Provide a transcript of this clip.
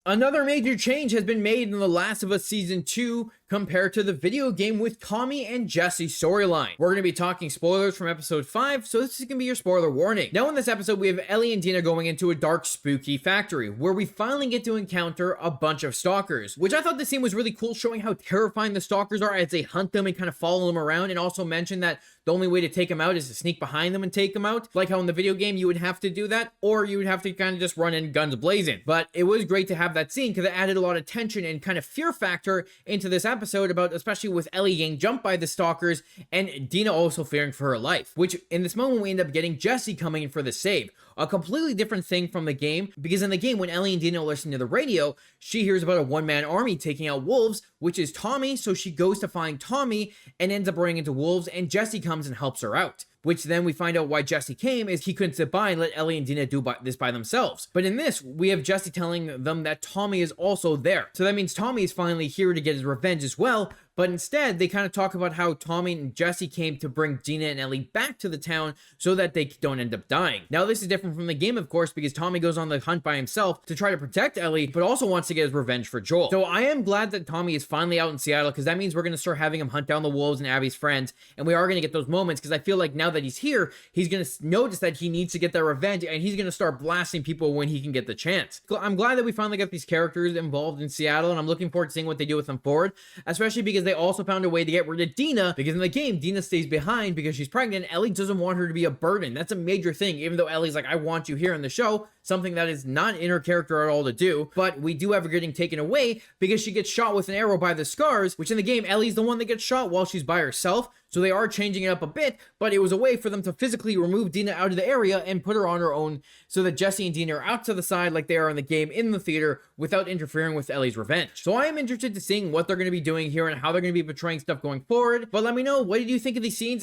Another major change has been made in The Last of Us Season 2 compared to the video game with Tommy and Jesse's storyline. We're going to be talking spoilers from episode 5, so this is going to be your spoiler warning. Now in this episode, we have Ellie and Dina going into a dark, spooky factory, where we finally get to encounter a bunch of stalkers, which I thought the scene was really cool, showing how terrifying the stalkers are as they hunt them and kind of follow them around, and also mention that the only way to take them out is to sneak behind them and take them out, like how in the video game you would have to do that, or you would have to kind of just run in guns blazing. But it was great to have that scene because it added a lot of tension and kind of fear factor into this episode, about especially with Ellie getting jumped by the stalkers and Dina also fearing for her life, which in this moment we end up getting Jesse coming in for the save. A completely different thing from the game, because in the game when Ellie and Dina are listening to the radio, she hears about a one-man army taking out wolves, which is Tommy, so she goes to find Tommy and ends up running into wolves, and Jesse comes and helps her out. Which then we find out why Jesse came is he couldn't sit by and let Ellie and Dina do this by themselves. But in this, we have Jesse telling them that Tommy is also there. So that means Tommy is finally here to get his revenge as well. But instead, they kind of talk about how Tommy and Jesse came to bring Dina and Ellie back to the town so that they don't end up dying. Now, this is different from the game, of course, because Tommy goes on the hunt by himself to try to protect Ellie, but also wants to get his revenge for Joel. So I am glad that Tommy is finally out in Seattle, because that means we're going to start having him hunt down the wolves and Abby's friends, and we are going to get those moments, because I feel like now that he's here, he's going to notice that he needs to get that revenge, and he's going to start blasting people when he can get the chance. I'm glad that we finally got these characters involved in Seattle, and I'm looking forward to seeing what they do with them forward, especially because they also found a way to get rid of Dina, because in the game, Dina stays behind because she's pregnant. Ellie doesn't want her to be a burden. That's a major thing, even though Ellie's like, I want you here in the show, something that is not in her character at all to do, but we do have her getting taken away because she gets shot with an arrow by the scars, which in the game, Ellie's the one that gets shot while she's by herself, so they are changing it up a bit, but it was a way for them to physically remove Dina out of the area and put her on her own so that Jesse and Dina are out to the side like they are in the game in the theater without interfering with Ellie's revenge. So I am interested to seeing what they're going to be doing here and how they're going to be portraying stuff going forward, but let me know, what did you think of these scenes?